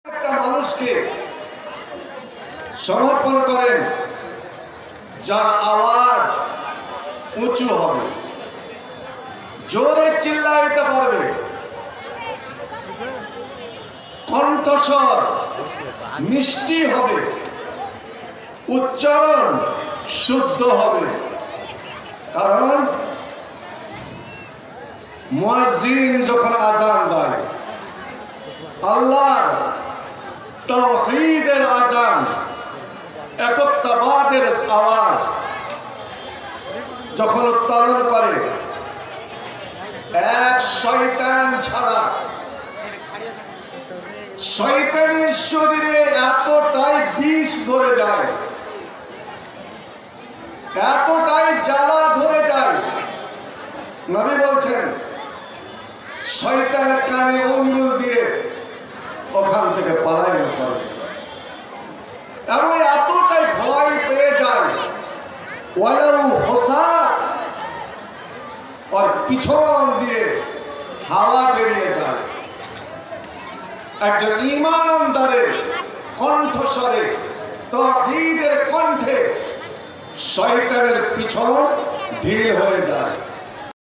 একটা মানুষকে সমর্পণ করেন যার আওয়াজ উঁচু হবে, জোরে চিল্লাইতে পারবে, কণ্ঠস্বর মিষ্টি হবে, উচ্চারণ শুদ্ধ হবে। কারণ মুয়াজ্জিন যখন আযান দেয়, আল্লাহর তাওহীদের আযান, একত্ববাদের আওয়াজ যখন উত্তোলন করে, এক শয়তান ছাড়া শয়তানের শরীরে এতটাই বিষ ধরে যায়, এতটাই জ্বালা ধরে যায়, নবী বলছেন শয়তান কানে আঙ্গুল দিয়ে ওখান থেকে পলায়ন করে এবং এতটাই ভয় পেয়ে যায়, ওয়ালাউ হুসাস, আর পিছন দিয়ে হাওয়া বেরিয়ে যায়। একজন ঈমানদারের কণ্ঠস্বরে, তাওহীদের কণ্ঠে শয়তানের পিছন ঢিল হয়ে যায়।